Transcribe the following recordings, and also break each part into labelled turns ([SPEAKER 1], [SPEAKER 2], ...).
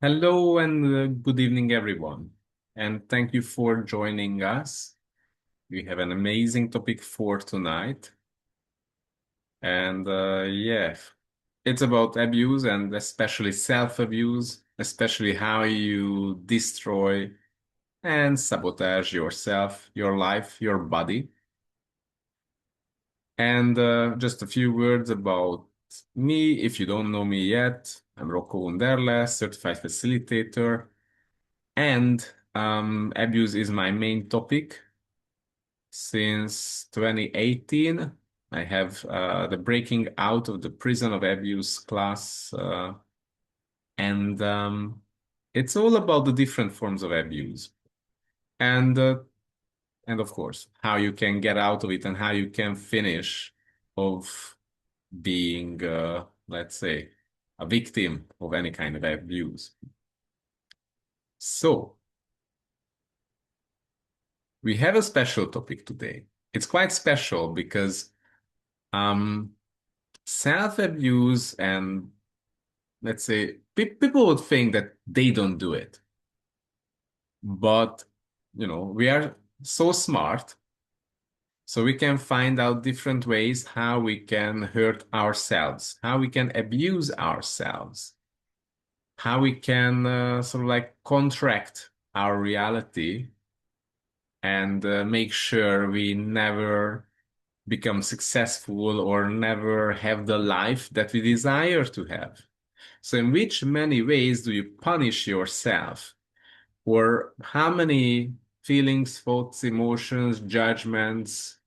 [SPEAKER 1] Hello and good evening, everyone. And thank you for joining us. We have an amazing topic for tonight. And yeah, it's about abuse and especially self-abuse, especially how you destroy and sabotage yourself, your life, your body. And just a few words about me. If you don't know me yet, I'm Rocco Underle, certified facilitator. And abuse is my main topic since 2018. I have the breaking out of the prison of abuse class, and it's all about the different forms of abuse, and uh, and of course how you can get out of it and how you can finish of being, let's say, a victim of any kind of abuse. So. We have a special topic today. It's quite special because um, self-abuse and let's say people would think that they don't do it, but we are so smart, so we can find out different ways how we can hurt ourselves, how we can abuse ourselves, how we can sort of like contract our reality and make sure we never become successful or never have the life that we desire to have. So, in which many ways do you punish yourself? Or how many feelings, thoughts, emotions, judgments,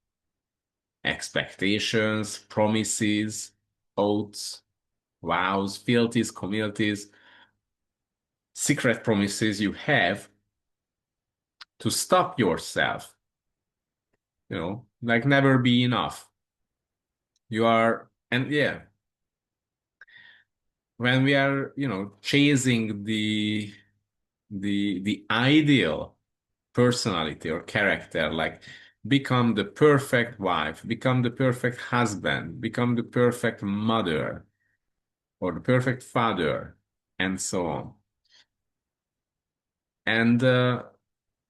[SPEAKER 1] expectations, promises, oaths, vows, fealties, communities, secret promises you have to stop yourself? Like never be enough. You are, and yeah, when we are, chasing the ideal personality or character, like become the perfect wife, become the perfect husband, become the perfect mother or the perfect father, and so on. And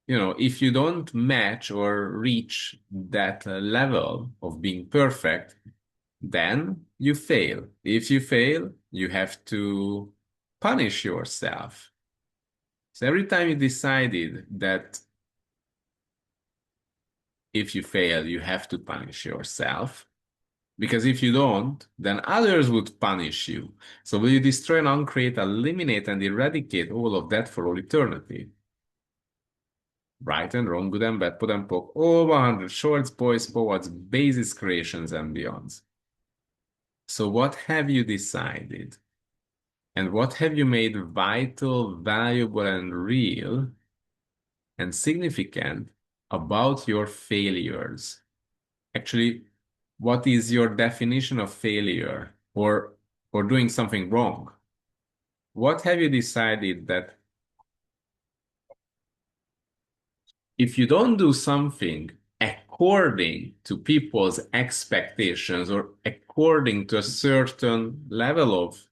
[SPEAKER 1] if you don't match or reach that level of being perfect, then you fail. If you fail, you have to punish yourself. So every time you decided that if you fail, you have to punish yourself, because if you don't, then others would punish you. So will you destroy and uncreate, eliminate, and eradicate all of that for all eternity? Right and wrong, good and bad, put and poke, all 100 shorts, boys, poets, basis, creations, and beyonds. So what have you decided? And what have you made vital, valuable, and real and significant about your failures? Actually, what is your definition of failure or doing something wrong? What have you decided that if you don't do something according to people's expectations or according to a certain level of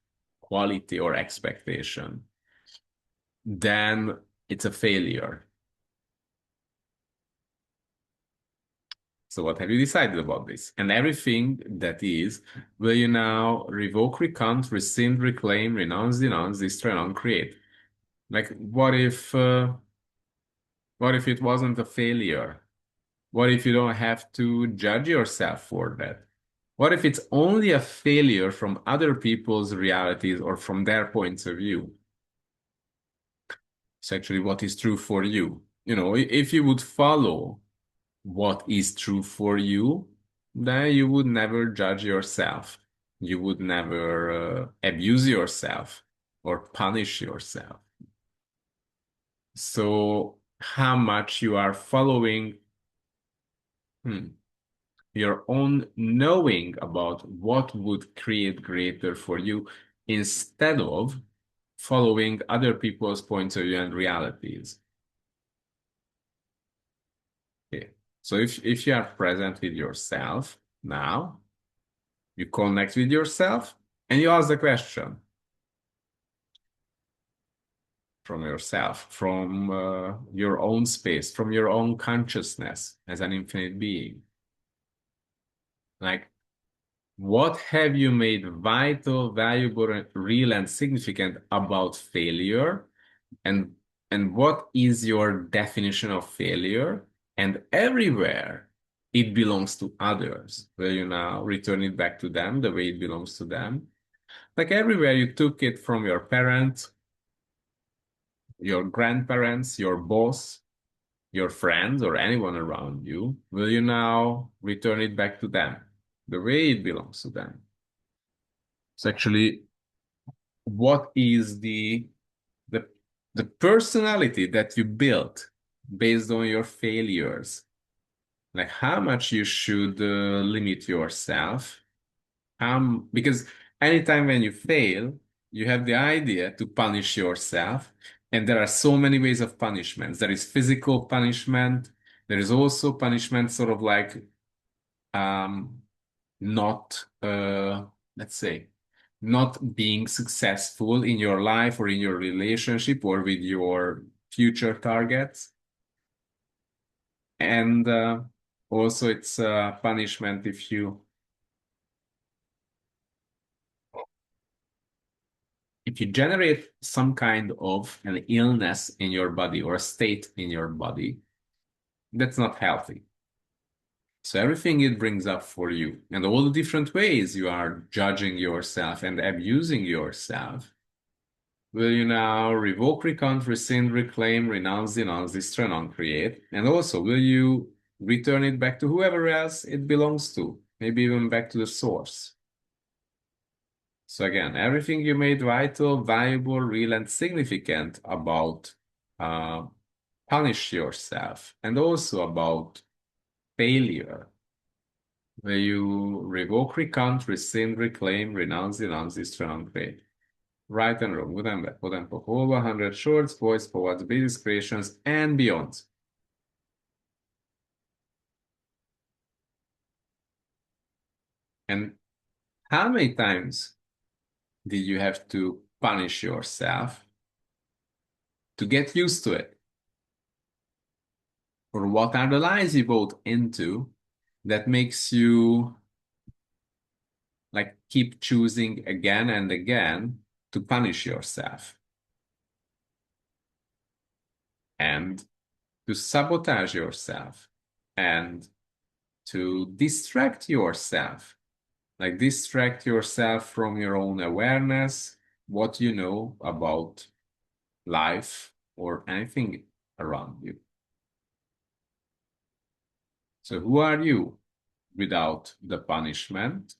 [SPEAKER 1] quality or expectation, then it's a failure. So what have you decided about this? And everything that is, will you now revoke, recant, rescind, reclaim, renounce, denounce, destroy, and uncreate? Like, what if it wasn't a failure? What if you don't have to judge yourself for that? What if it's only a failure from other people's realities or from their points of view? It's actually what is true for you. If you would follow what is true for you, then you would never judge yourself. You would never abuse yourself or punish yourself. So, how much you are following hmm, your own knowing about what would create greater for you instead of following other people's points of view and realities. Okay. So if you are present with yourself now, you connect with yourself and you ask the question, from yourself, from your own space, from your own consciousness as an infinite being. Like, what have you made vital, valuable, real, and significant about failure? And what is your definition of failure? And everywhere it belongs to others, will you now return it back to them the way it belongs to them? Like everywhere you took it from your parents, your grandparents, your boss, your friends, or anyone around you, will you now return it back to them the way it belongs to them? So actually, what is the the personality that you built based on your failures? Like how much you should limit yourself. Because anytime when you fail, you have the idea to punish yourself. And there are so many ways of punishments. There is physical punishment. There is also punishment sort of like um, not, let's say, not being successful in your life or in your relationship or with your future targets. And also it's a punishment if you generate some kind of an illness in your body or a state in your body, that's not healthy. So everything it brings up for you and all the different ways you are judging yourself and abusing yourself, will you now revoke, recount, rescind, reclaim, renounce, denounce, destroy, uncreate? And also, will you return it back to whoever else it belongs to? Maybe even back to the source. So again, everything you made vital, valuable, real, and significant about uh, punish yourself and also about failure, where you revoke, recount, rescind, reclaim, renounce, denounce, destroy, uncreate. Right and wrong, good and bad, good and poor, whole 100 shorts, voice, forwards, basis, creations, and beyond. And how many times did you have to punish yourself to get used to it? Or what are the lies you bought into that makes you like keep choosing again and again to punish yourself and to sabotage yourself and to distract yourself, like distract yourself from your own awareness, what you know about life or anything around you. So who are you without the punishment?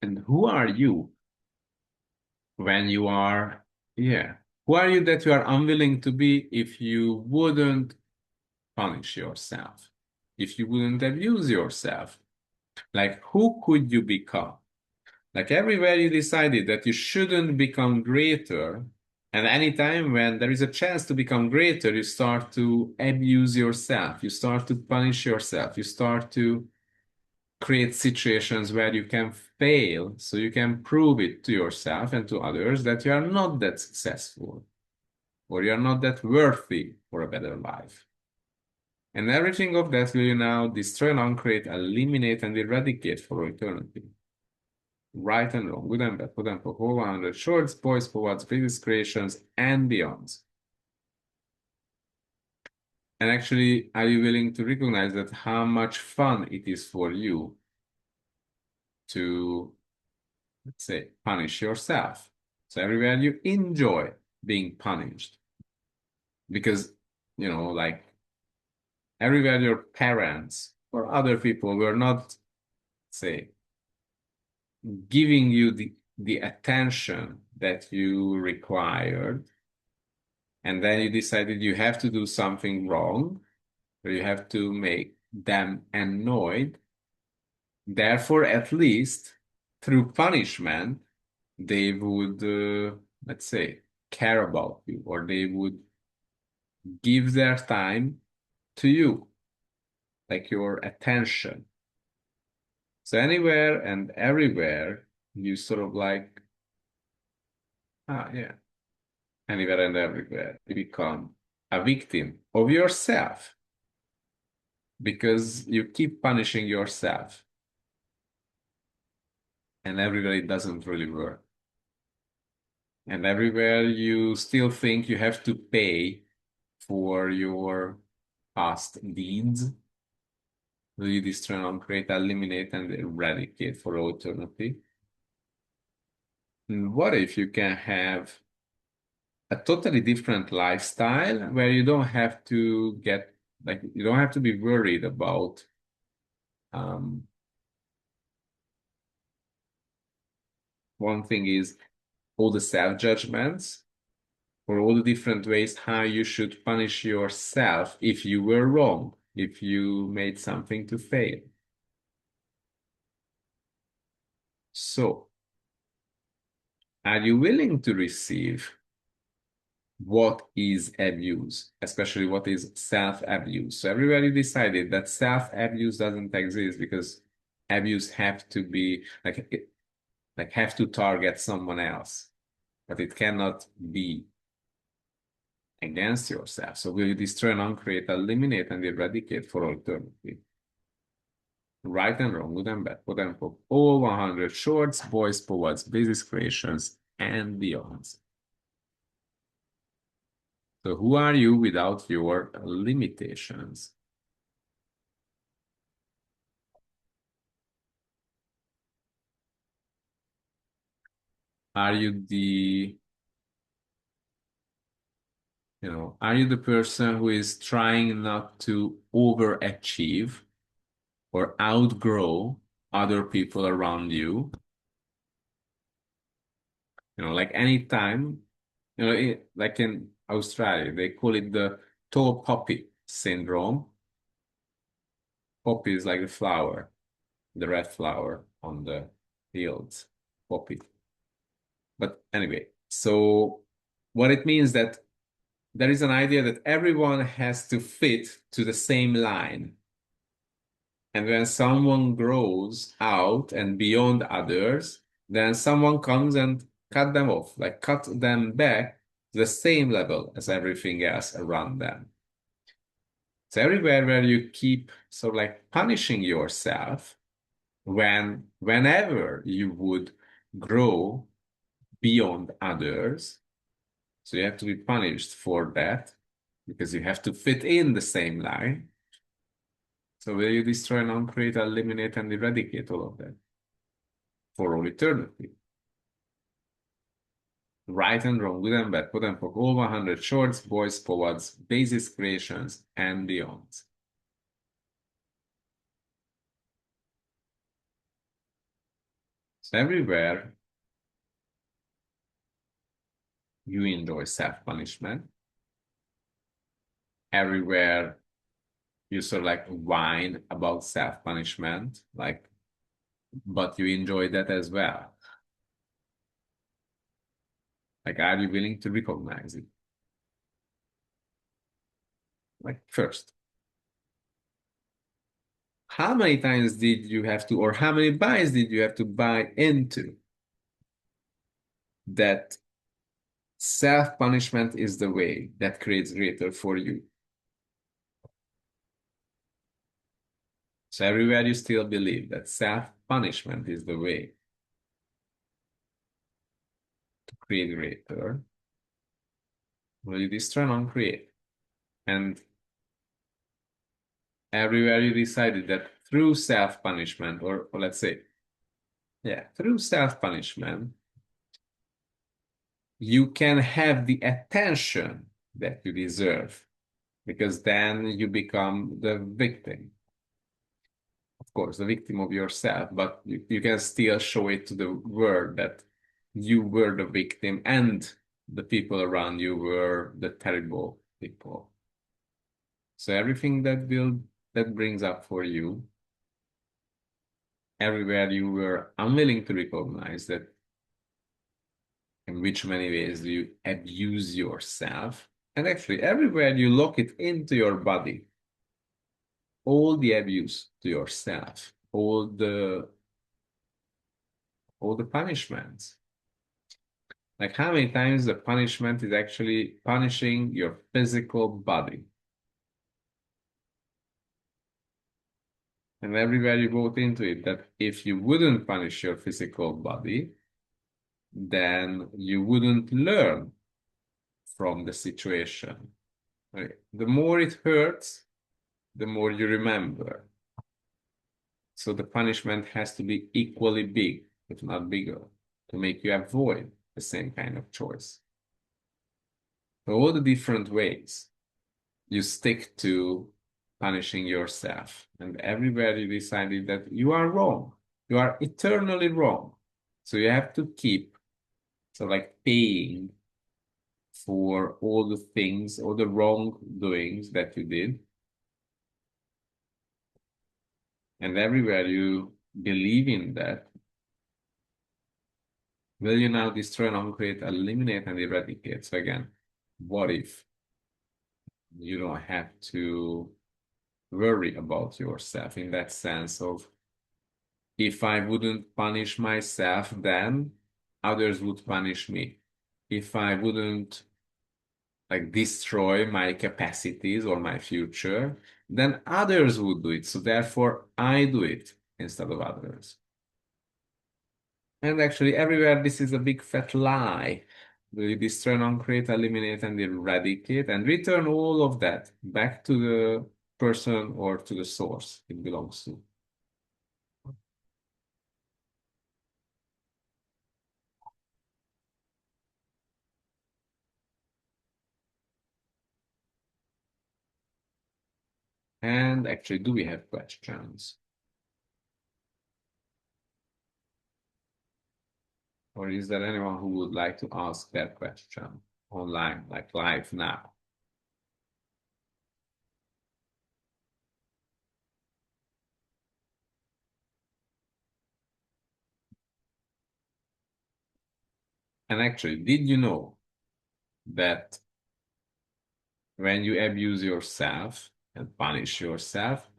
[SPEAKER 1] And who are you when you are, yeah, who are you that you are unwilling to be if you wouldn't punish yourself, if you wouldn't abuse yourself? Like, who could you become? Like, everywhere you decided that you shouldn't become greater, and anytime when there is a chance to become greater, you start to abuse yourself, you start to punish yourself, you start to create situations where you can fail so you can prove it to yourself and to others that you are not that successful or you are not that worthy for a better life. And everything of that will you now destroy and uncreate, eliminate and eradicate for eternity. Right and wrong, good and bad, good and poor, whole 100 shorts, boys, forwards, previous creations, and beyond. And actually, are you willing to recognize that how much fun it is for you to, let's say, punish yourself? So everywhere you enjoy being punished. Because, like everywhere your parents or other people were not, say, giving you the attention that you required, and then you decided you have to do something wrong, or you have to make them annoyed. Therefore, at least through punishment, they would, let's say, care about you, or they would give their time to you, like your attention. So anywhere and everywhere you sort of like, yeah, anywhere and everywhere. You become a victim of yourself because you keep punishing yourself, and everywhere it doesn't really work. And everywhere you still think you have to pay for your past deeds. Will you destroy, uncreate, eliminate, and eradicate for all eternity? And what if you can have a totally different lifestyle where you don't have to get, like, you don't have to be worried about um, one thing is all the self-judgments or all the different ways how you should punish yourself if you were wrong, if you made something to fail. So, are you willing to receive what is abuse, especially what is self-abuse? So everybody decided that self-abuse doesn't exist because abuse have to be like have to target someone else, but it cannot be against yourself. So will you destroy and uncreate, eliminate, and eradicate for all eternity? Right and wrong, good and bad, quote unquote, all 100 shorts, boys, poets, basis creations, and beyond. So who are you without your limitations? Are you are you the person who is trying not to overachieve or outgrow other people around you? Like anytime, like in Australia, they call it the tall poppy syndrome. Poppy is like the flower, the red flower on the fields, poppy. But anyway, so what it means that there is an idea that everyone has to fit to the same line. And when someone grows out and beyond others, then someone comes and cut them off, like cut them back to the same level as everything else around them. So everywhere where you keep sort of like punishing yourself whenever you would grow beyond others, so you have to be punished for that because you have to fit in the same line. So will you destroy and uncreate, eliminate, and eradicate all of that for all eternity? Right and wrong, good and bad, quote unquote, all 100 shorts, boys, poets, basis creations, and beyond. So everywhere you enjoy self-punishment, everywhere you sort of like whine about self-punishment, like, but you enjoy that as well. Like, are you willing to recognize it? Like, first, how many times did you have to, or how many buys did you have to buy into that self-punishment is the way that creates greater for you? So everywhere you still believe that self-punishment is the way to create greater, will you destroy and uncreate? And everywhere you decided that through self-punishment, or let's say, yeah, through self-punishment, you can have the attention that you deserve because then you become the victim. Of course, the victim of yourself, but you can still show it to the world that you were the victim and the people around you were the terrible people. So everything that brings up for you, everywhere you were unwilling to recognize that in which many ways do you abuse yourself, and actually everywhere you lock it into your body, all the abuse to yourself, all the all the punishments. Like how many times the punishment is actually punishing your physical body. And everywhere you wrote into it that if you wouldn't punish your physical body, then you wouldn't learn from the situation. Right? The more it hurts, the more you remember. So the punishment has to be equally big, if not bigger, to make you avoid the same kind of choice. So all the different ways you stick to punishing yourself, and everywhere you decided that you are wrong, you are eternally wrong. So you have to keep so like paying for all the things, all the wrongdoings that you did. And everywhere you believe in that, will you now destroy, non-create, eliminate, and eradicate? So again, what if you don't have to worry about yourself in that sense of if I wouldn't punish myself, then others would punish me. If I wouldn't like destroy my capacities or my future, then others would do it. So therefore, I do it instead of others. And actually, everywhere this is a big fat lie. We destroy, non-create, eliminate, and eradicate, and return all of that back to the person or to the source it belongs to. And actually, do we have questions? Or is there anyone who would like to ask that question online, like live now? And actually, did you know that when you abuse yourself and punish yourself,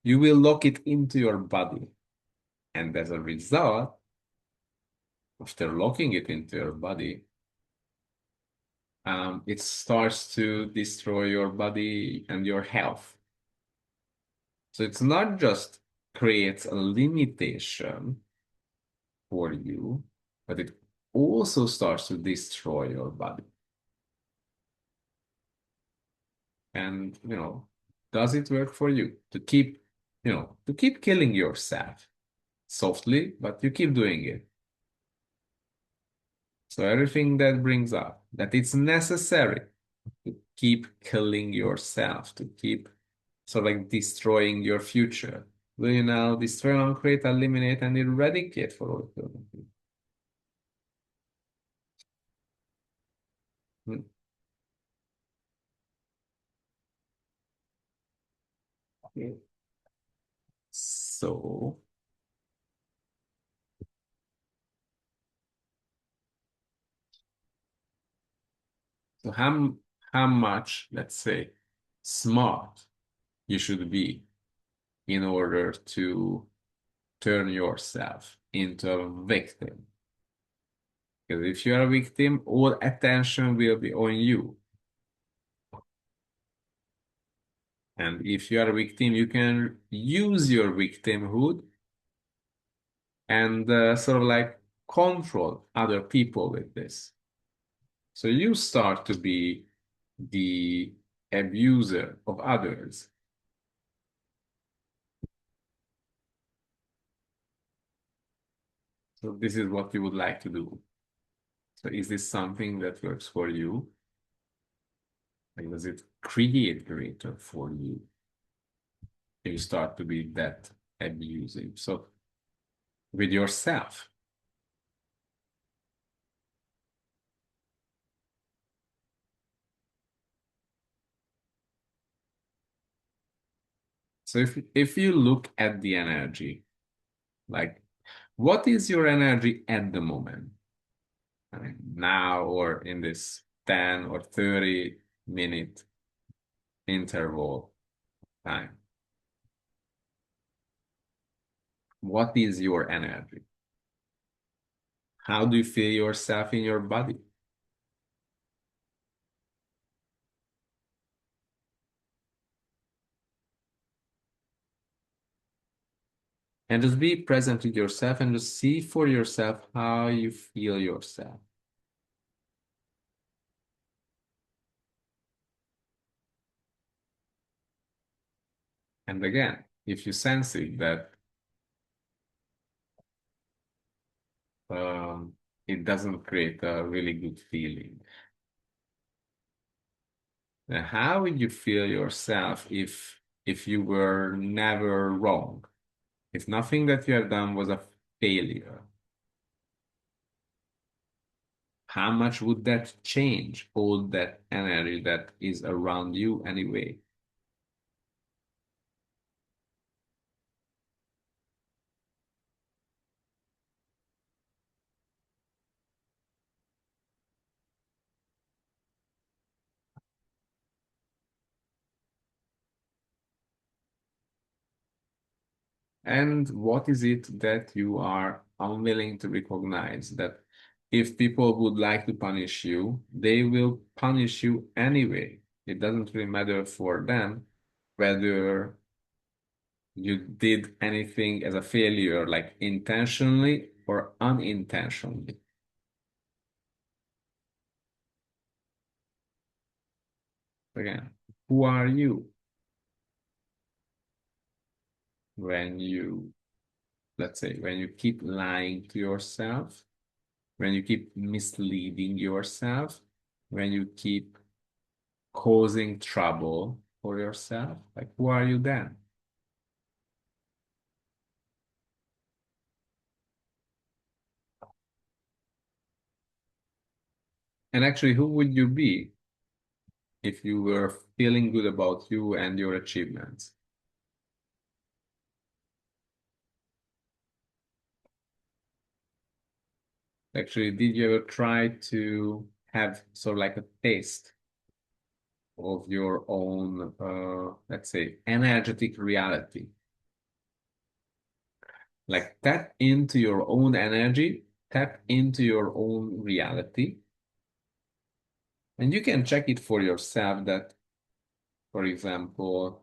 [SPEAKER 1] you will lock it into your body? And as a result, after locking it into your body, it starts to destroy your body and your health. So it's not just creates a limitation for you, but it also starts to destroy your body. And, does it work for you to keep, to keep killing yourself softly, but you keep doing it? So everything that brings up that it's necessary to keep killing yourself, to keep sort of like destroying your future. Will you now destroy, uncreate, eliminate, and eradicate for all eternity? Hmm. Okay. So how much, let's say, smart you should be in order to turn yourself into a victim? Because if you are a victim, all attention will be on you. And if you are a victim, you can use your victimhood and sort of like control other people with this. So you start to be the abuser of others. So this is what you would like to do. So is this something that works for you? Like, does it create greater for you? You start to be that abusive. So with yourself. So if you look at the energy, like what is your energy at the moment? I mean, now or in this 10 or 30-minute interval time. What is your energy? How do you feel yourself in your body? And just be present with yourself and just see for yourself how you feel yourself. And again, if you sense it that um, it doesn't create a really good feeling, then how would you feel yourself if you were never wrong? If nothing that you have done was a failure, how much would that change all that energy that is around you anyway? And what is it that you are unwilling to recognize? That if people would like to punish you, they will punish you anyway. It doesn't really matter for them whether you did anything as a failure, like intentionally or unintentionally. Again, who are you when you, let's say, when you keep lying to yourself, when you keep misleading yourself, when you keep causing trouble for yourself? Like, who are you then? And actually, who would you be if you were feeling good about you and your achievements? Actually, did you ever try to have sort of like a taste of your own, let's say, energetic reality? Like, tap into your own energy, tap into your own reality, and you can check it for yourself that, for example,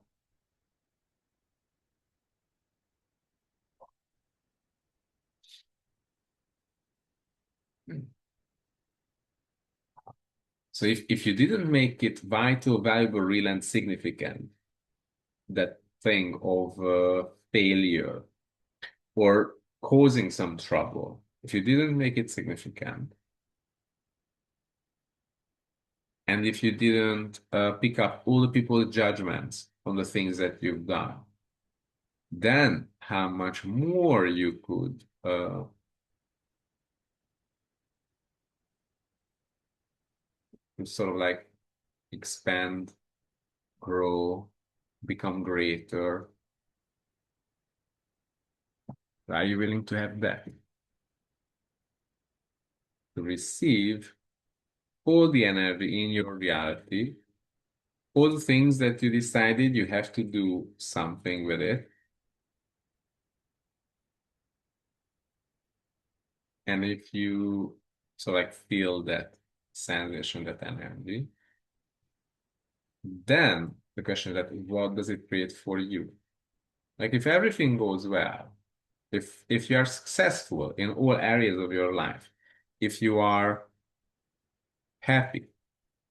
[SPEAKER 1] so if you didn't make it vital, valuable, real, and significant, that thing of failure or causing some trouble, if you didn't make it significant, and if you didn't pick up all the people's judgments on the things that you've done, then how much more you could sort of like expand, grow, become greater. Are you willing to have that? To receive all the energy in your reality, all the things that you decided you have to do something with it. And if you so like feel that sensation, that energy, then the question is that what does it create for you? Like if everything goes well, if you are successful in all areas of your life, if you are happy,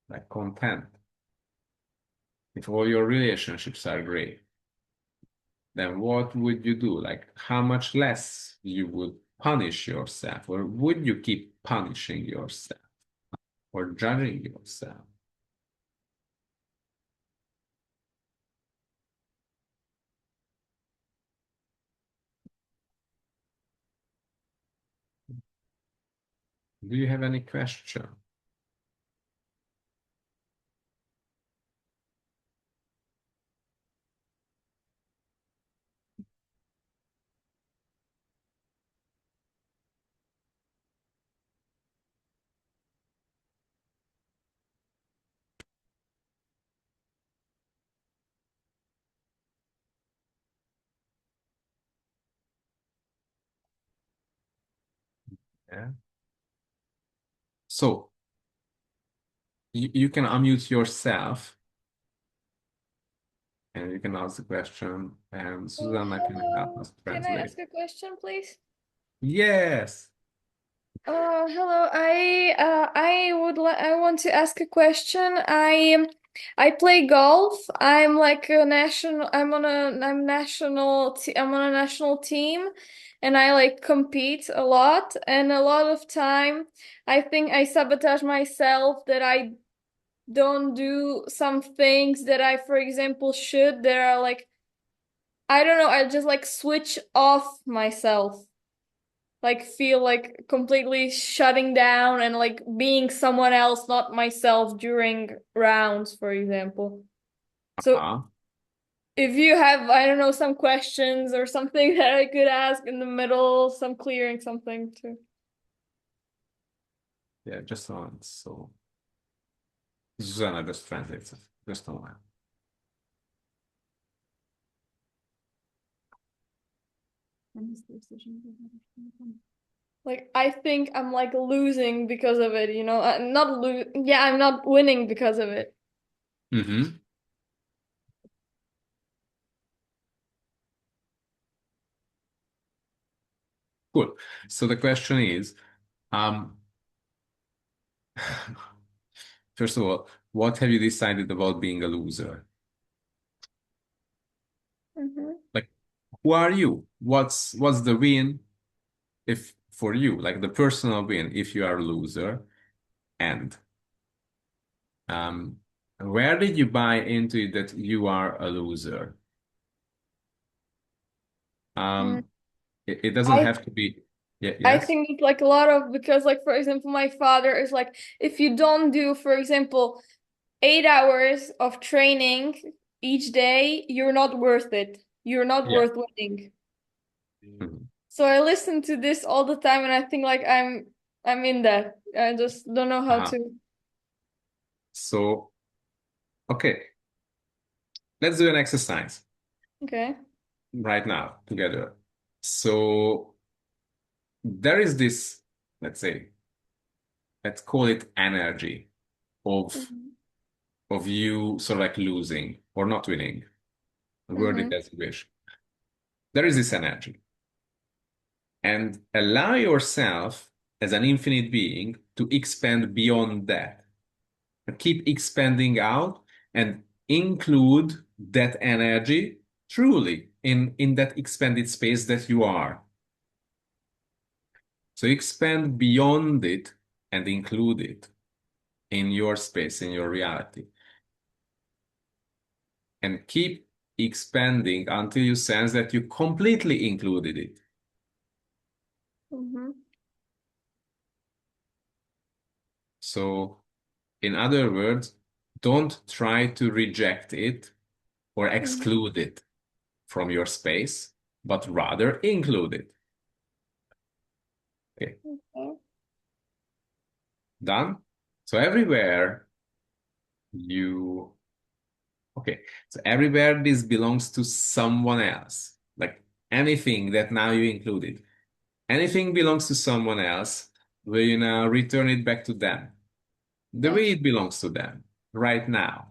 [SPEAKER 1] like content, if all your relationships are great, then what would you do? Like how much less you would punish yourself, or would you keep punishing yourself or judging yourself? Do you have any question? Yeah. So you can unmute yourself and you can ask the question, and Susanna can help
[SPEAKER 2] Hello.
[SPEAKER 1] us
[SPEAKER 2] Can I
[SPEAKER 1] translate.
[SPEAKER 2] ask a question, please?
[SPEAKER 1] Yes.
[SPEAKER 2] Hello. I want to ask a question. I play golf. I'm like a national. I'm on a national team, and I like compete a lot. And a lot of time, I think I sabotage myself that I don't do some things that I, for example, should. That are like I don't know. I just like switch off myself. Like feel like completely shutting down and like being someone else, not myself during rounds, for example. So
[SPEAKER 1] Uh-huh.
[SPEAKER 2] if you have, I don't know, some questions or something that I could ask in the middle, some clearing something too.
[SPEAKER 1] Yeah, just on. So Susanna just translates it. Just a moment.
[SPEAKER 2] Like I think I'm like losing because of it, you know. Not lo Yeah, I'm not winning because of it.
[SPEAKER 1] Mm-hmm. Cool. So the question is, um, first of all, what have you decided about being a loser?
[SPEAKER 2] Mm-hmm.
[SPEAKER 1] Like, who are you? What's the win if for you, like the personal win if you are a loser? And um, where did you buy into it that you are a loser? Um, it doesn't
[SPEAKER 2] I
[SPEAKER 1] have to be, yeah,
[SPEAKER 2] I
[SPEAKER 1] yes?
[SPEAKER 2] think it's like a lot of because like for example my father is like if you don't do for example 8 hours of training each day you're not worth it. You're not
[SPEAKER 1] Yeah.
[SPEAKER 2] worth winning.
[SPEAKER 1] Mhm.
[SPEAKER 2] So I listen to this all the time and I think like I'm in that. I just don't know how
[SPEAKER 1] Uh-huh.
[SPEAKER 2] to.
[SPEAKER 1] So, okay, let's do an exercise
[SPEAKER 2] Okay.
[SPEAKER 1] right now together. So there is this, let's say, let's call it energy of
[SPEAKER 2] Mhm.
[SPEAKER 1] of you sort of like losing or not winning. Word it
[SPEAKER 2] Mhm.
[SPEAKER 1] as you wish. There is this energy. And allow yourself as an infinite being to expand beyond that. Keep expanding out and include that energy truly in that expanded space that you are. So expand beyond it and include it in your space, in your reality. And keep expanding until you sense that you completely included it.
[SPEAKER 2] Mhm.
[SPEAKER 1] So, in other words, don't try to reject it or
[SPEAKER 2] Mhm.
[SPEAKER 1] exclude it from your space, but rather include it. Okay,
[SPEAKER 2] Okay.
[SPEAKER 1] done? So everywhere you, okay, so everywhere this belongs to someone else, like anything that now you included, anything belongs to someone else, will you now return it back to them, the way
[SPEAKER 2] Yes.
[SPEAKER 1] it belongs to them, right now,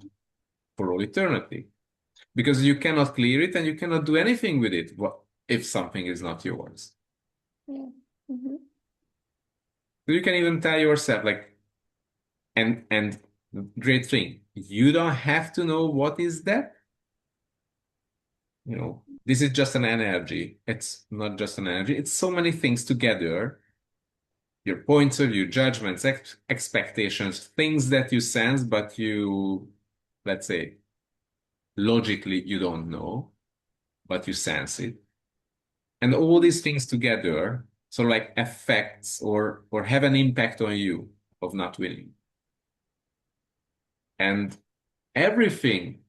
[SPEAKER 1] for all eternity. Because you cannot clear it and you cannot do anything with it if something is not yours.
[SPEAKER 2] Yeah. Mhm.
[SPEAKER 1] So you can even tell yourself, like, and great thing, you don't have to know what is that. This is just an energy. It's not just an energy. It's so many things together. Your points of view, judgments, expectations, things that you sense, but you, let's say, logically you don't know, but you sense it. And all these things together sort of like affects or have an impact on you of not winning. And everything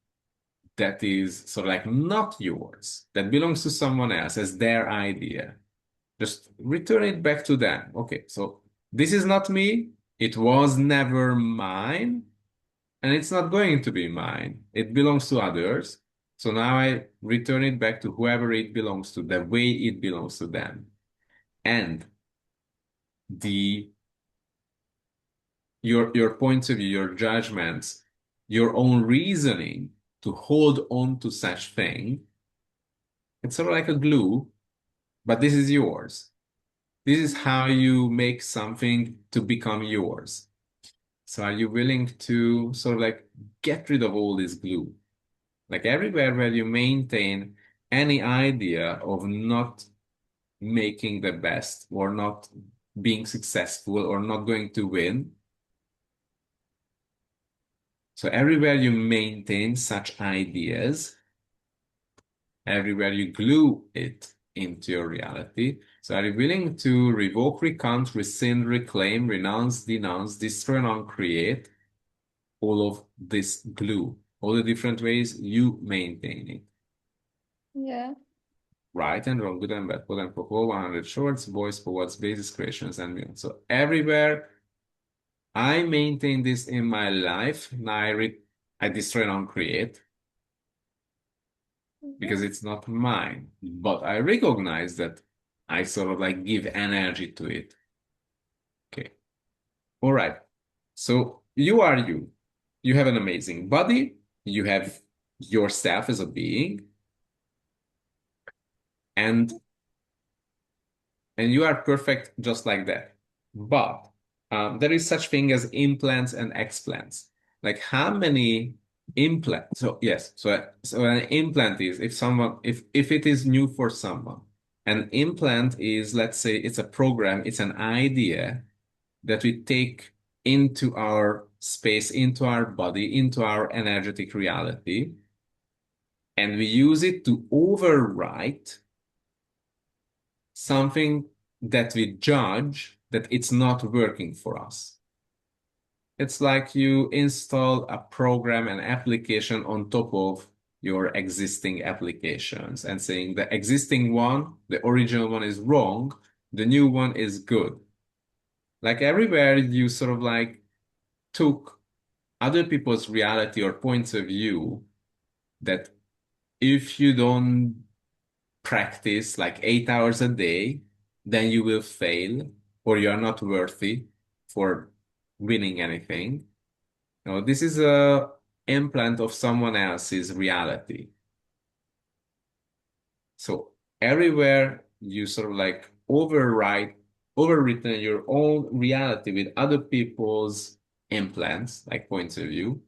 [SPEAKER 1] that is sort of like not yours, that belongs to someone else as their idea, just return it back to them. Okay, so this is not me. It was never mine, and it's not going to be mine. It belongs to others. So now I return it back to whoever it belongs to, the way it belongs to them. And the your points of view, your judgments, your own reasoning to hold on to such thing. It's sort of like a glue, but this is yours. This is how you make something to become yours. So are you willing to sort of like get rid of all this glue? Like everywhere where you maintain any idea of not making the best or not being successful or not going to win. So everywhere you maintain such ideas, everywhere you glue it into your reality. So are you willing to revoke, recount, rescind, reclaim, renounce, denounce, destroy, and uncreate all of this glue, all the different ways you maintain it?
[SPEAKER 2] Yeah.
[SPEAKER 1] Right and wrong, good and bad, quote and quote, 100 shorts, boys, forwards, basis, creations, and beyond. So everywhere I maintain this in my life, now I destroy and uncreate because it's not mine. But I recognize that I sort of like give energy to it. Okay. All right. So you are you. You have an amazing body. You have yourself as a being, and you are perfect just like that. But there is such thing as implants and explants. Like how many implants? So yes, so an implant is if it is new for someone. An implant is, let's say, it's a program, it's an idea that we take into our space, into our body, into our energetic reality, and we use it to overwrite something that we judge that it's not working for us. It's like you install a program, an application on top of your existing applications and saying the existing one, the original one is wrong, the new one is good. Like everywhere you sort of like took other people's reality or points of view that if you don't practice like 8 hours a day, then you will fail or you are not worthy for winning anything. No, this is a implant of someone else's reality. So everywhere you sort of like overwritten your own reality with other people's implants, like points of view.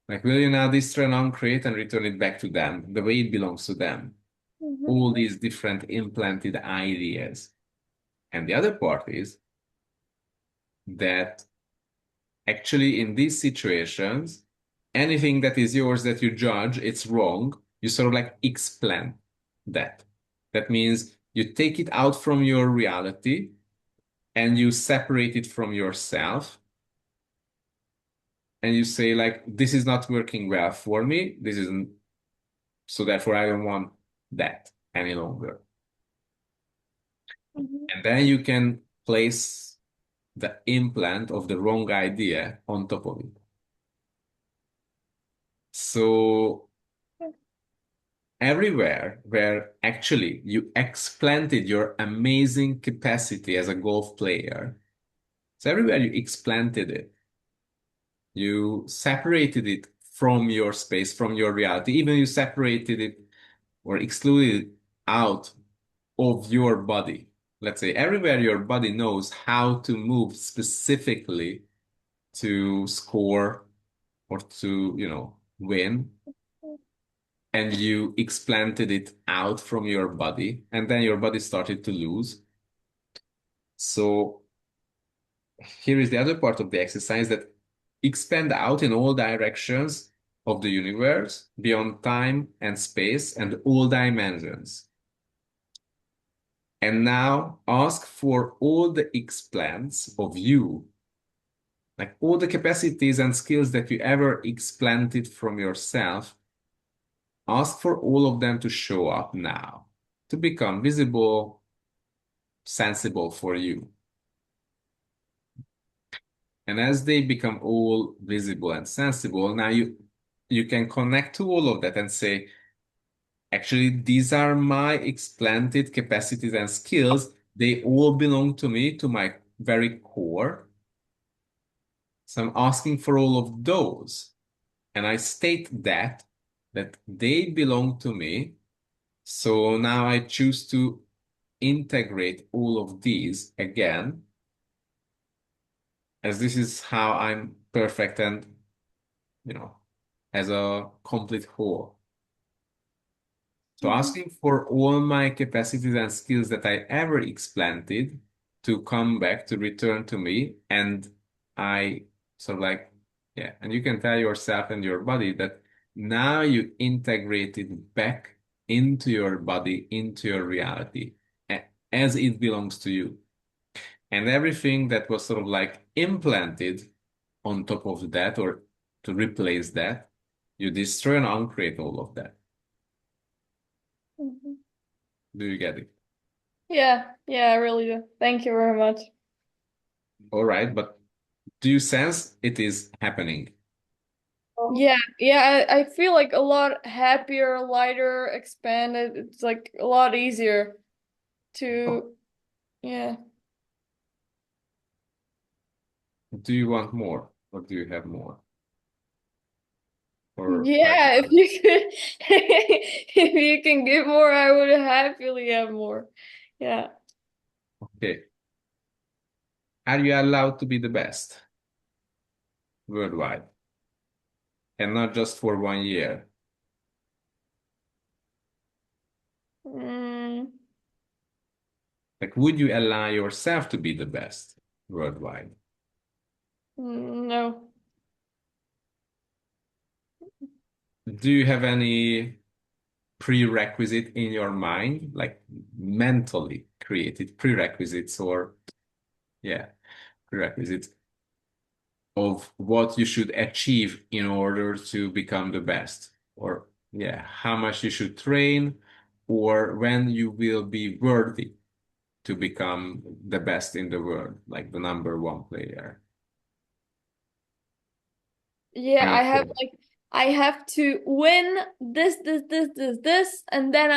[SPEAKER 1] Like, will you now destroy and uncreate and return it back to them the way it belongs to them?
[SPEAKER 2] Mhm.
[SPEAKER 1] All these different implanted ideas. And the other part is that actually in these situations, anything that is yours that you judge it's wrong, you sort of like explant that. That means you take it out from your reality and you separate it from yourself and you say like, this is not working well for me. This isn't, so therefore I don't want that any longer.
[SPEAKER 2] Mhm.
[SPEAKER 1] And then you can place the implant of the wrong idea on top of it. So everywhere where actually you explanted your amazing capacity as a golf player, so everywhere you explanted it, you separated it from your space, from your reality, even you separated it or excluded it out of your body. Let's say everywhere your body knows how to move specifically to score or to, win, and you explanted it out from your body, and then your body started to lose. So here is the other part of the exercise that expand out in all directions of the universe, beyond time and space and all dimensions. And now ask for all the explants of you, like all the capacities and skills that you ever explanted from yourself. Ask for all of them to show up now, to become visible, sensible for you. And as they become all visible and sensible, now you can connect to all of that and say, actually, these are my explanted capacities and skills. They all belong to me, to my very core. So I'm asking for all of those. And I state that they belong to me. So now I choose to integrate all of these again, as this is how I'm perfect and, as a complete whole. So
[SPEAKER 2] Mhm.
[SPEAKER 1] asking for all my capacities and skills that I ever explanted to come back, to return to me, and I sort of like, yeah, and you can tell yourself and your body that now you integrate it back into your body, into your reality, as it belongs to you. And everything that was sort of like implanted on top of that or to replace that, you destroy and uncreate all of that.
[SPEAKER 2] Mhm.
[SPEAKER 1] Do you get it?
[SPEAKER 2] Yeah, yeah, I really do. Thank you very much.
[SPEAKER 1] All right, but do you sense it is happening?
[SPEAKER 2] Yeah, yeah, I feel like a lot happier, lighter, expanded. It's like a lot easier
[SPEAKER 1] Oh,
[SPEAKER 2] to, yeah.
[SPEAKER 1] do you want more or do you have more? Or right
[SPEAKER 2] Yeah, if
[SPEAKER 1] now?
[SPEAKER 2] you could, if you can give more, I would happily have more. Yeah.
[SPEAKER 1] Okay. Are you allowed to be the best worldwide and not just for 1 year?
[SPEAKER 2] Mm,
[SPEAKER 1] Like, would you allow yourself to be the best worldwide?
[SPEAKER 2] no.
[SPEAKER 1] Do you have any prerequisite in your mind, like mentally created prerequisites or, yeah, prerequisites of what you should achieve in order to become the best? Or, yeah, how much you should train, or when you will be worthy to become the best in the world, like the number one player? I
[SPEAKER 2] Yeah,
[SPEAKER 1] mean,
[SPEAKER 2] I have to win this, and then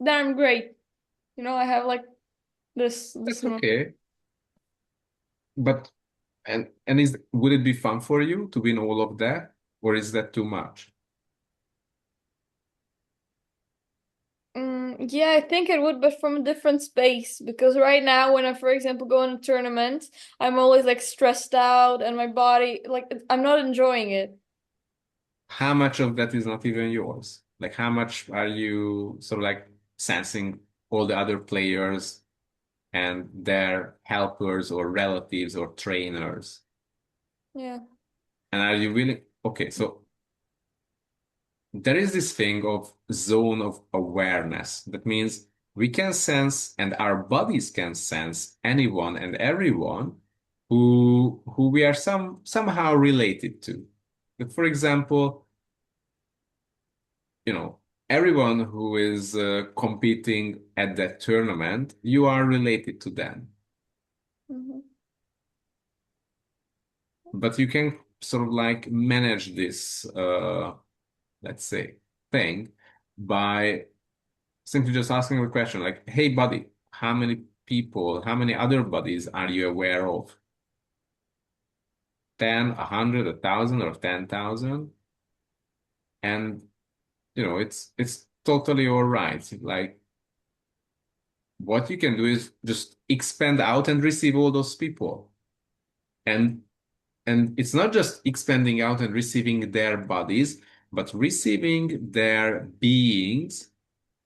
[SPEAKER 2] I'm great. I have like this
[SPEAKER 1] that's
[SPEAKER 2] amount.
[SPEAKER 1] okay. But and is would it be fun for you to win all of that, or is that too much?
[SPEAKER 2] Yeah, I think it would, but from a different space. Because right now, when I, for example, go in a tournament, I'm always like stressed out, and my body, like, I'm not enjoying it.
[SPEAKER 1] How much of that is not even yours? Like, how much are you sort of like sensing all the other players and their helpers or relatives or trainers?
[SPEAKER 2] Yeah.
[SPEAKER 1] And are you willing? Okay, so there is this thing of zone of awareness. That means we can sense and our bodies can sense anyone and everyone who we are somehow related to. Like, for example, everyone who is competing at that tournament, you are related to them.
[SPEAKER 2] Hmm.
[SPEAKER 1] But you can sort of like manage this, let's say, thing by simply just asking the question like, hey, buddy, how many people, how many other buddies are you aware of? 10, 100, 1,000, or 10,000? And, it's totally all right. Like, what you can do is just expand out and receive all those people. And it's not just expanding out and receiving their bodies, but receiving their beings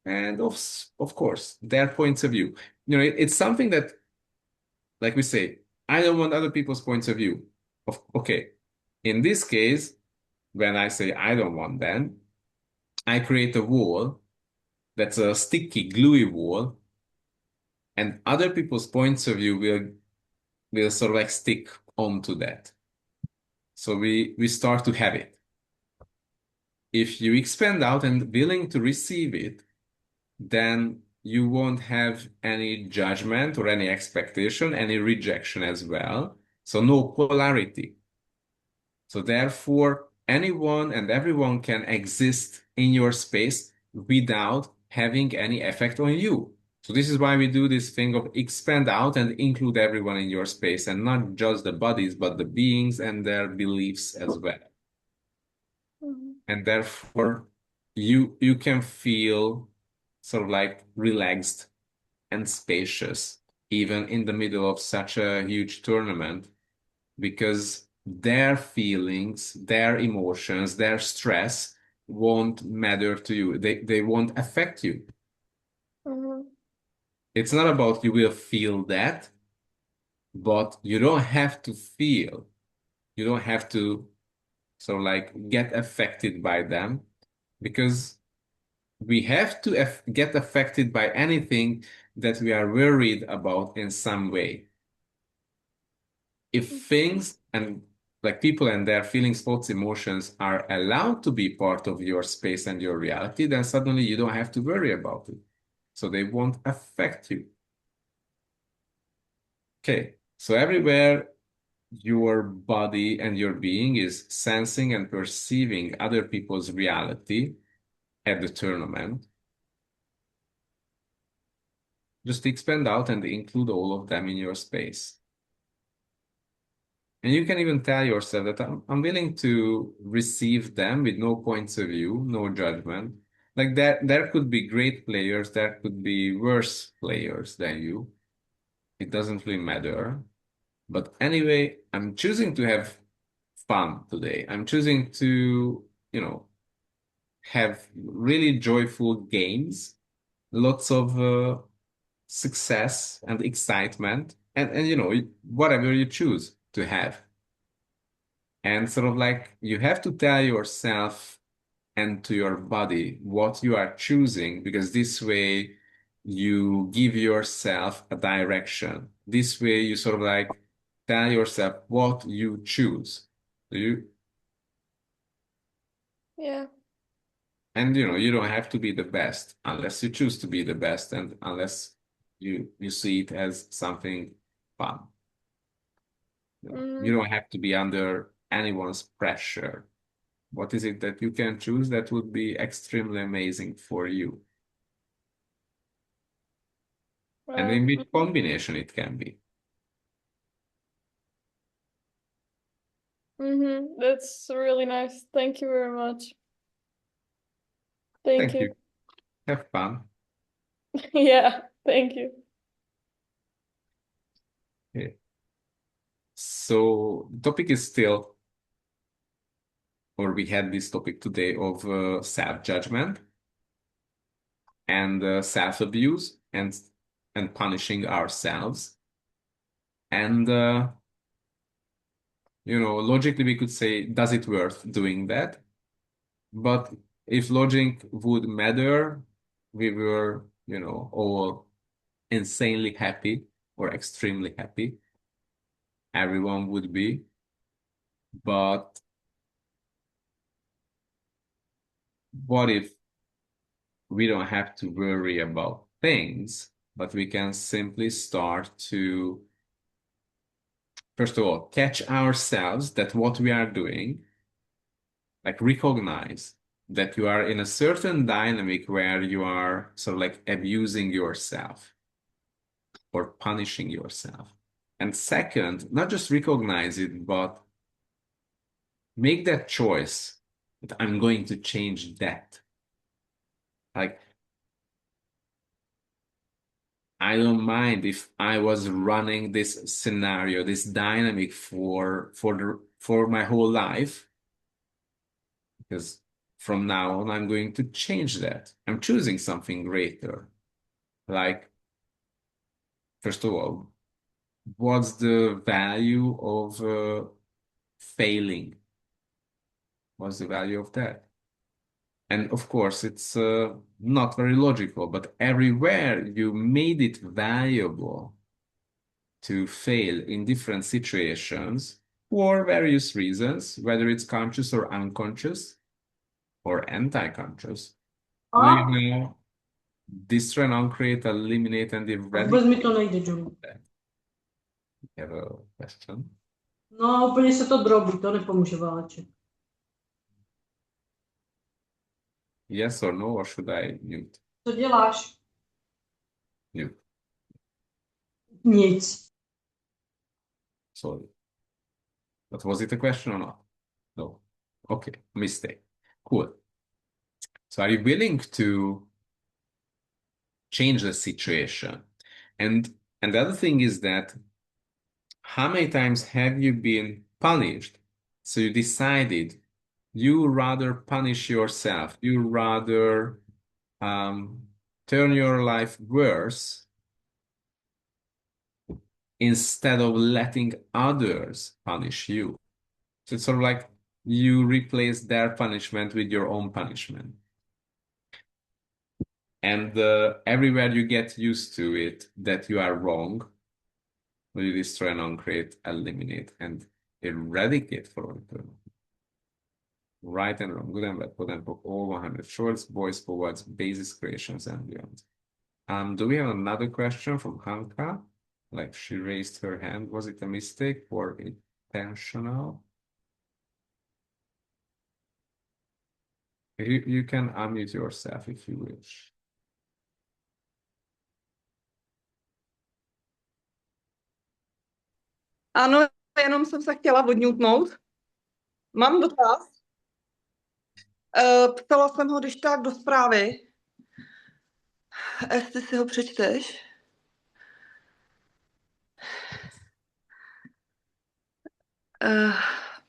[SPEAKER 1] and of course their points of view. It's something that, like we say, I don't want other people's points of view. Okay, in this case, when I say I don't want them, I create a wall that's a sticky, gluey wall, and other people's points of view will sort of like stick onto that. So we start to have it. If you expand out and willing to receive it, then you won't have any judgment or any expectation, any rejection as well. So no polarity. So therefore, anyone and everyone can exist in your space without having any effect on you. So this is why we do this thing of expand out and include everyone in your space, and not just the bodies, but the beings and their beliefs as well.
[SPEAKER 2] Mhm.
[SPEAKER 1] And therefore, you can feel sort of like relaxed and spacious, even in the middle of such a huge tournament, because their feelings, their emotions, their stress won't matter to you. They won't affect you.
[SPEAKER 2] Mhm.
[SPEAKER 1] It's not about you will feel that, but you don't have to feel. You don't have to sort of like get affected by them, because we have to get affected by anything that we are worried about in some way. If things and like people and their feelings, thoughts, emotions are allowed to be part of your space and your reality, then suddenly you don't have to worry about it. So they won't affect you. Okay, so everywhere your body and your being is sensing and perceiving other people's reality at the tournament, just expand out and include all of them in your space. And you can even tell yourself that I'm willing to receive them with no points of view, no judgment. Like that, there could be great players, there could be worse players than you. It doesn't really matter. But anyway, I'm choosing to have fun today. I'm choosing to, have really joyful games, lots of success and excitement, and whatever you choose to have. And sort of like you have to tell yourself and to your body what you are choosing, because this way you give yourself a direction. This way you sort of like tell yourself what you choose. Do you?
[SPEAKER 2] Yeah.
[SPEAKER 1] And you don't have to be the best unless you choose to be the best, and unless you see it as something fun. You
[SPEAKER 2] Mhm.
[SPEAKER 1] don't have to be under anyone's pressure. What is it that you can choose that would be extremely amazing for you? And
[SPEAKER 2] Well,
[SPEAKER 1] in which combination it can be.
[SPEAKER 2] that's really nice. Thank you very much. Thank
[SPEAKER 1] Thank
[SPEAKER 2] you.
[SPEAKER 1] you. Have fun.
[SPEAKER 2] Yeah, thank you.
[SPEAKER 1] Yeah. So the topic is still, or we had this topic today of self-judgment and self-abuse and punishing ourselves. And logically we could say, does it worth doing that? But if logic would matter, we were, all insanely happy or extremely happy. Everyone would be. But what if we don't have to worry about things, but we can simply start to, first of all, catch ourselves that what we are doing, like recognize that you are in a certain dynamic where you are sort of like abusing yourself or punishing yourself. And second, not just recognize it, but make that choice that I'm going to change that. Like, I don't mind if I was running this scenario, this dynamic for my whole life, because from now on I'm going to change that. I'm choosing something greater. Like, first of all, what's the value of failing? What's the value of that? And of course, it's not very logical, but everywhere you made it valuable to fail in different situations for various reasons, whether it's conscious or unconscious or anti-conscious. Do you
[SPEAKER 3] A?
[SPEAKER 1] know destroy, uncreate, eliminate, and
[SPEAKER 3] A vůbec mi
[SPEAKER 1] eradicate
[SPEAKER 3] to nejde, John.
[SPEAKER 1] that? You have a question?
[SPEAKER 3] No, úplně se to drobí, to nepomůže váleček.
[SPEAKER 1] Yes or no, or should I mute?
[SPEAKER 3] Co děláš?
[SPEAKER 1] You.
[SPEAKER 3] Nic.
[SPEAKER 1] Sorry. But was it a question or not? No. Okay, mistake. Cool. So are you willing to change the situation? And the other thing is that how many times have you been punished? So you decided you rather punish yourself, you rather turn your life worse instead of letting others punish you. So it's sort of like you replace their punishment with your own punishment. And everywhere you get used to it that you are wrong, you destroy and uncreate, eliminate, and eradicate for all eternity. Right and wrong, good and bad, quote unquote, all 100 shorts, boys, forwards, basis, creations, and beyond. Do we have another question from Hanka? Like she raised her hand. Was it a mistake or intentional? You can unmute yourself if you wish.
[SPEAKER 4] Ano, jenom jsem se chtěla odňuknout. Mám dotaz. Ptala jsem ho, když tak do zprávy. Jestli si ho přečteš.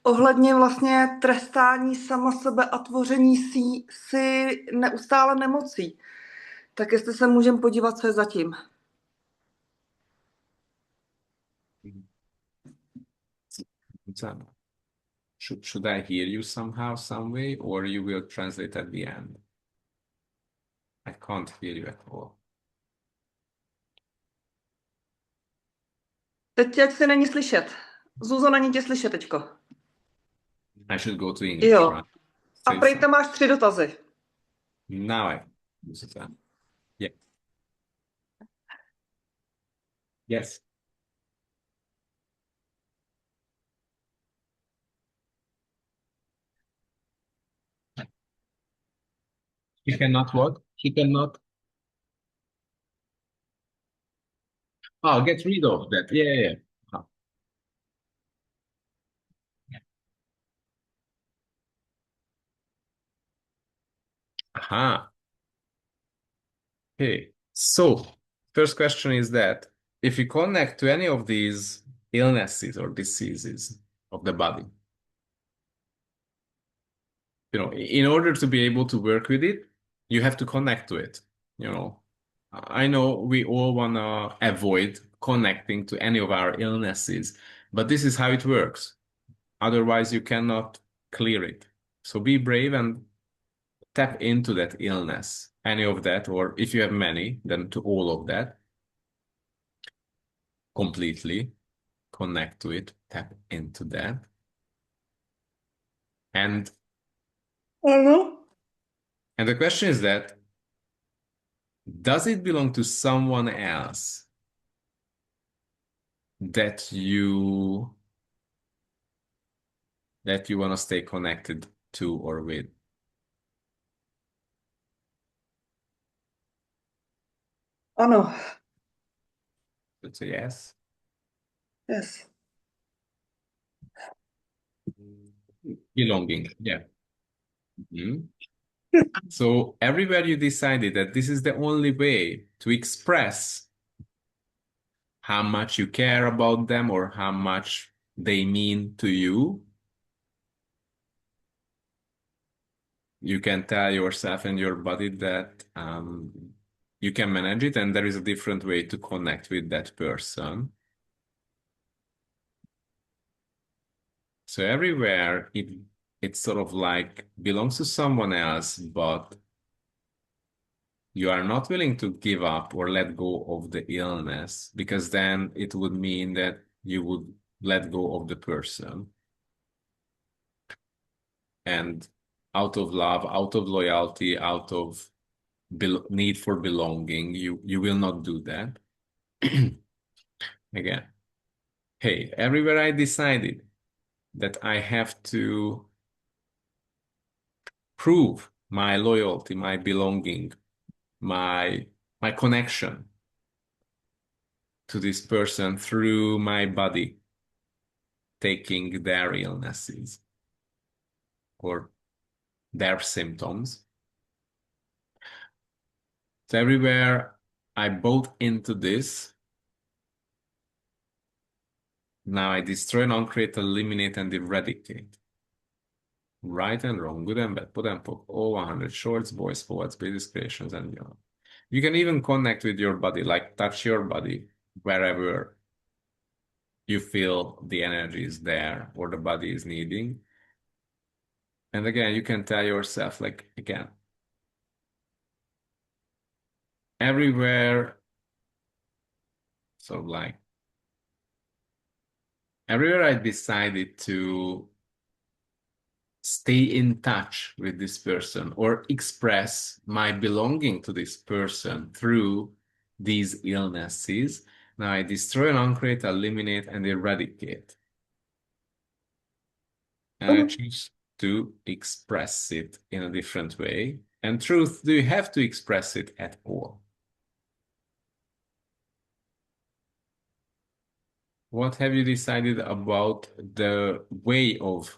[SPEAKER 4] Ohledně vlastně trestání sama sebe a tvoření si neustále nemocí. Tak jestli se můžeme podívat, co je zatím.
[SPEAKER 1] Should I hear you somehow, some way, or you will translate at the end? I can't hear you at all.
[SPEAKER 4] Teď ať se není slyšet. Zuzo, není tě slyšet teďko.
[SPEAKER 1] I should go to English,
[SPEAKER 4] Jo.
[SPEAKER 1] right?
[SPEAKER 4] A prej tam máš 3 dotazy.
[SPEAKER 1] Now I use it. Yeah. Yes. She cannot what? She cannot. Oh, get rid of that. Yeah. Oh. Aha. Okay. So, first question is that if you connect to any of these illnesses or diseases of the body, in order to be able to work with it, you have to connect to it. I know we all want to avoid connecting to any of our illnesses, but this is how it works. Otherwise, you cannot clear it. So be brave and tap into that illness, any of that, or if you have many, then to all of that. Completely connect to it, tap into that. And the question is that, does it belong to someone else that you want to stay connected to or with?
[SPEAKER 4] Ano.
[SPEAKER 1] It's a yes.
[SPEAKER 4] Yes.
[SPEAKER 1] Belonging, yeah. So everywhere you decided that this is the only way to express how much you care about them or how much they mean to you, you can tell yourself and your body that you can manage it and there is a different way to connect with that person. So everywhere it's sort of like belongs to someone else, but you are not willing to give up or let go of the illness, because then it would mean that you would let go of the person. And out of love, out of loyalty, out of need for belonging, you will not do that. Again, hey, everywhere I decided that I have to prove my loyalty, my belonging, my connection to this person through my body, taking their illnesses or their symptoms. So everywhere I bought into this, now I destroy, uncreate, eliminate, and eradicate. Right and wrong, good and bad, put and poke, all 100 shorts, boys, forwards, basis creations, and beyond. You can even connect with your body, like touch your body wherever you feel the energy is there or the body is needing. And again, you can tell yourself, like, again, everywhere, so like, everywhere I decided to stay in touch with this person or express my belonging to this person through these illnesses, now I destroy, uncreate, eliminate, and eradicate. And I choose to express it in a different way. And truth, do you have to express it at all? What have you decided about the way of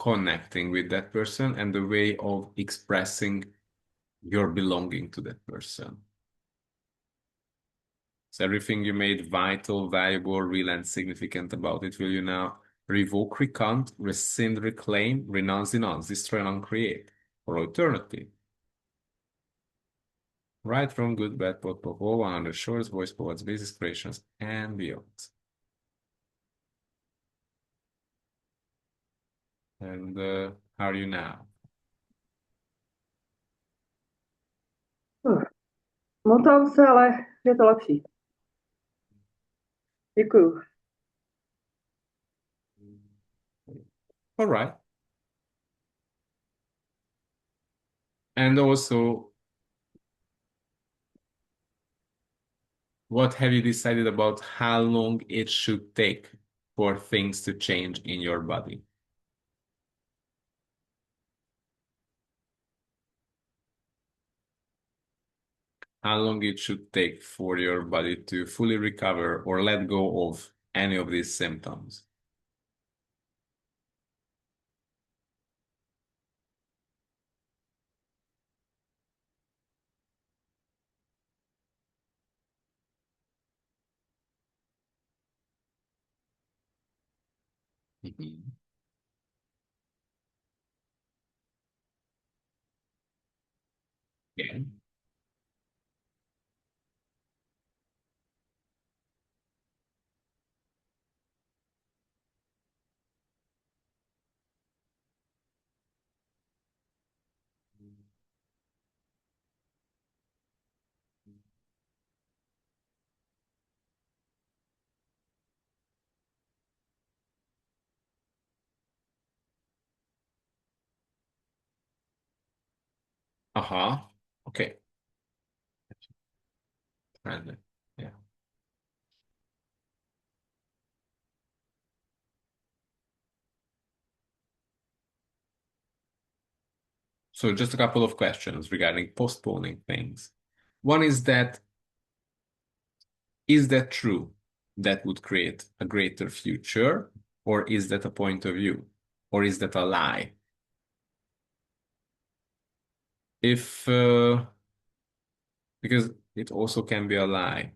[SPEAKER 1] connecting with that person and the way of expressing your belonging to that person? So everything you made vital, valuable, real, and significant about it, will you now revoke, recant, rescind, reclaim, renounce, denounce, destroy, and uncreate? Or alternative? Right, wrong, good, bad, pot, pop, all 100 shorts, voice, poets, basis, creations, and beyond. And how are you now?
[SPEAKER 4] Motám se, ale je to lepší. Děkuju.
[SPEAKER 1] All right. And also, what have you decided about how long it should take for things to change in your body? How long it should take for your body to fully recover or let go of any of these symptoms? Mhm. Yeah. Uh-huh. Okay. Friendly. Yeah. So just a couple of questions regarding postponing things. One is that, is that true? That would create a greater future, or is that a point of view? Or is that a lie? If, because it also can be a lie.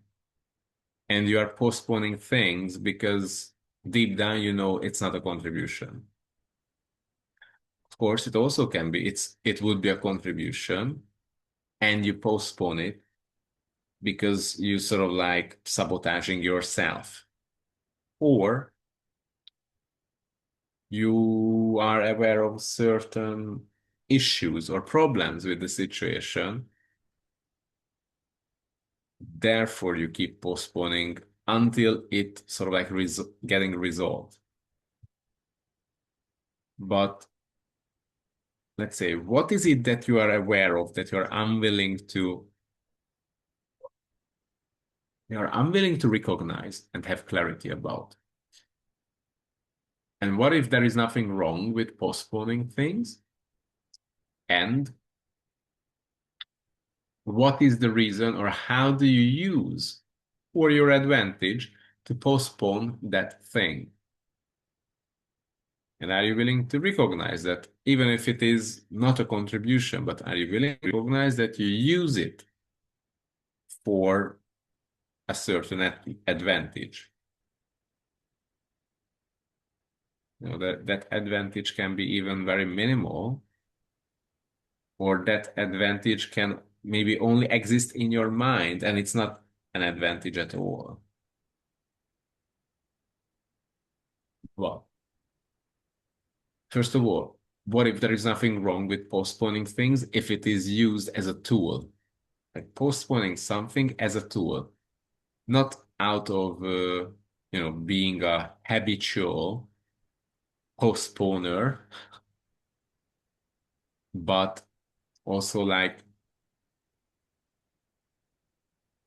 [SPEAKER 1] And you are postponing things because deep down you know it's not a contribution. Of course, it also can be, it would be a contribution, and you postpone it because you sort of like sabotaging yourself. Or you are aware of certain issues or problems with the situation. Therefore, you keep postponing until it sort of like getting resolved. But let's say, what is it that you are aware of that you're unwilling to recognize and have clarity about? And what if there is nothing wrong with postponing things? And what is the reason, or how do you use for your advantage to postpone that thing? And are you willing to recognize that, even if it is not a contribution, but are you willing to recognize that you use it for a certain advantage? That advantage can be even very minimal, or that advantage can maybe only exist in your mind and it's not an advantage at all. Well, first of all, what if there is nothing wrong with postponing things if it is used as a tool? Like postponing something as a tool, not out of being a habitual postponer, but also like,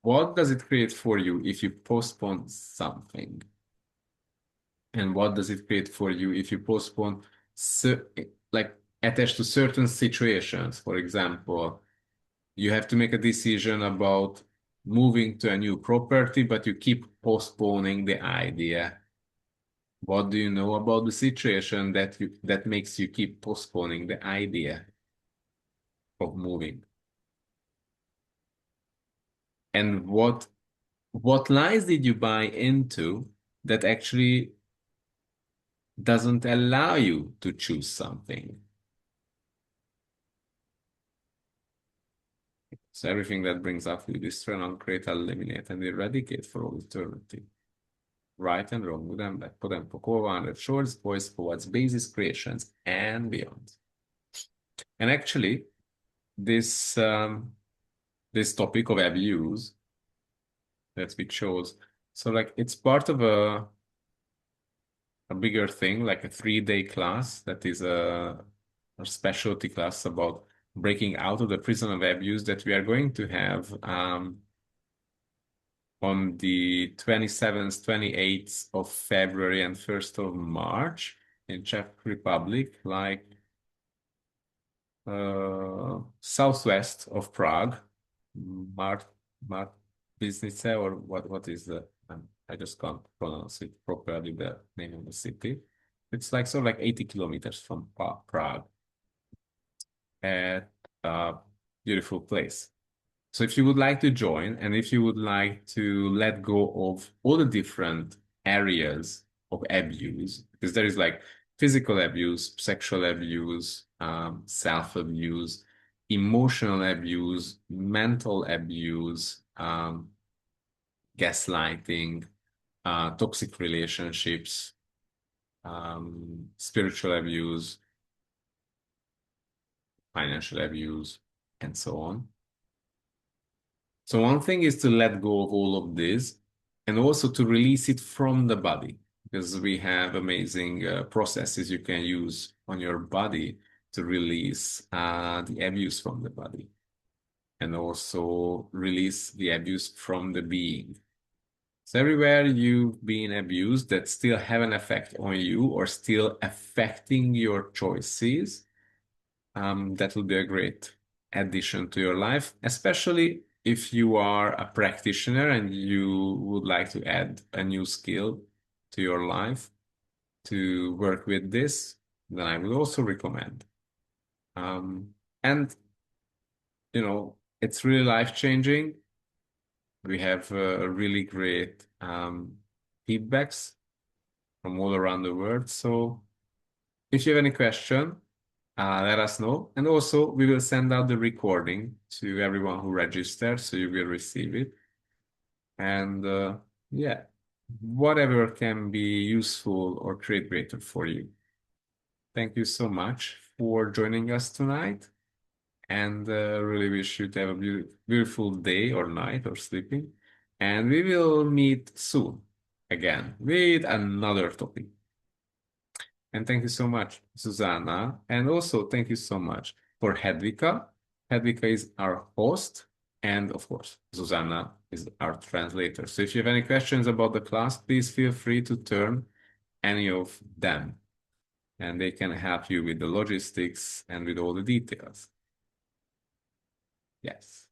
[SPEAKER 1] what does it create for you if you postpone something? And what does it create for you if you postpone, like attached to certain situations? For example, you have to make a decision about moving to a new property, but you keep postponing the idea. What do you know about the situation that makes you keep postponing the idea of moving? And what lies did you buy into that actually doesn't allow you to choose something? So everything that brings up you destroy, uncreate, eliminate, and eradicate for all eternity. Right and wrong, good and bad, potent, pokova, under shorts, boys, poets, basis, creations, and beyond. And actually, this topic of abuse that we chose, so like it's part of a bigger thing, like a 3-day class that is a specialty class about breaking out of the prison of abuse that we are going to have on the 27th, 28th of February and 1st of March in Czech Republic, like southwest of Prague, Mart Business, or what is the I just can't pronounce it properly, the name of the city. It's like sort of like 80 kilometers from Prague, at a beautiful place. So if you would like to join, and if you would like to let go of all the different areas of abuse, because there is like physical abuse, sexual abuse, self-abuse, emotional abuse, mental abuse, gaslighting, toxic relationships, spiritual abuse, financial abuse, and so on. So one thing is to let go of all of this and also to release it from the body, because we have amazing processes you can use on your body to release the abuse from the body and also release the abuse from the being. So everywhere you've been abused that still have an effect on you or still affecting your choices, that will be a great addition to your life, especially if you are a practitioner and you would like to add a new skill to your life to work with this, then I would also recommend. And it's really life-changing. We have really great feedbacks from all around the world. So if you have any question, let us know. And also, we will send out the recording to everyone who registered, so you will receive it. And yeah, whatever can be useful or create greater for you. Thank you so much for joining us tonight. And really wish you to have a beautiful day or night or sleeping. And we will meet soon again with another topic. And thank you so much, Susanna. And also thank you so much for Hedvika. Hedvika is our host. And of course, Susanna is our translator. So if you have any questions about the class, please feel free to turn any of them. And they can help you with the logistics and with all the details. Yes.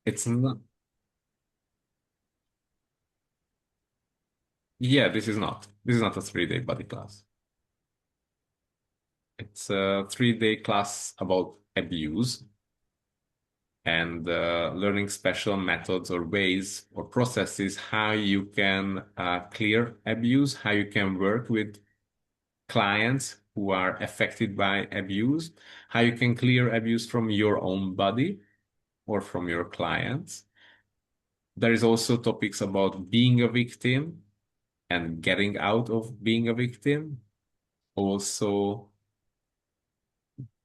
[SPEAKER 1] It's not. Yeah, this is not. This is not a 3-day body class. It's a 3-day class about abuse and learning special methods or ways or processes how you can clear abuse, how you can work with clients who are affected by abuse, how you can clear abuse from your own body or from your clients. There is also topics about being a victim and getting out of being a victim. Also,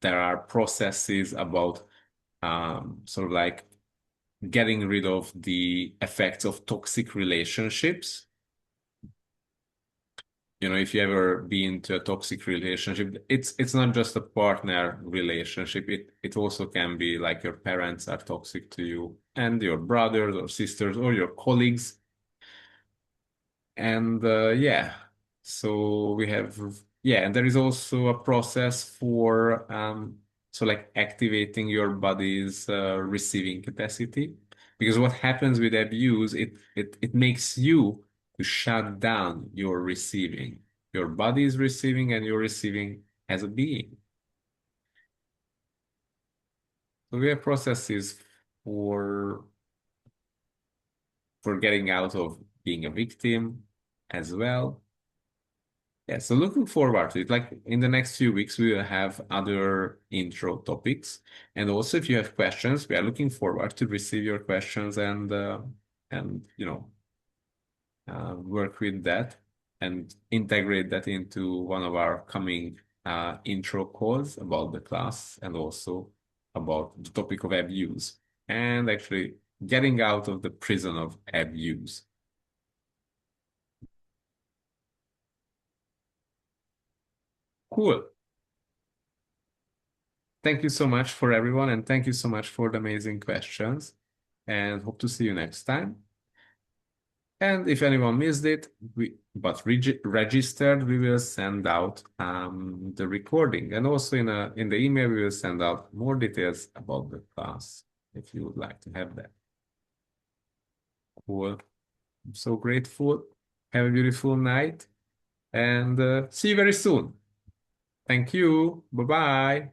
[SPEAKER 1] there are processes about sort of like getting rid of the effects of toxic relationships. You know, if you ever been to a toxic relationship, it's not just a partner relationship. It also can be like your parents are toxic to you and your brothers or sisters or your colleagues. And yeah, so we have, yeah, and there is also a process for so like activating your body's receiving capacity. Because what happens with abuse, it makes you to shut down your receiving. Your body is receiving and you're receiving as a being. So we have processes for getting out of being a victim as well. Yeah, so looking forward to it. Like in the next few weeks, we will have other intro topics. And also, if you have questions, we are looking forward to receive your questions and you know work with that and integrate that into one of our coming intro calls about the class and also about the topic of abuse and actually getting out of the prison of abuse. Cool. Thank you so much for everyone, and thank you so much for the amazing questions. And hope to see you next time. And if anyone missed it, but registered, we will send out the recording. And also in the email, we will send out more details about the class if you would like to have that. Cool. I'm so grateful. Have a beautiful night and see you very soon. Thank you. Bye-bye.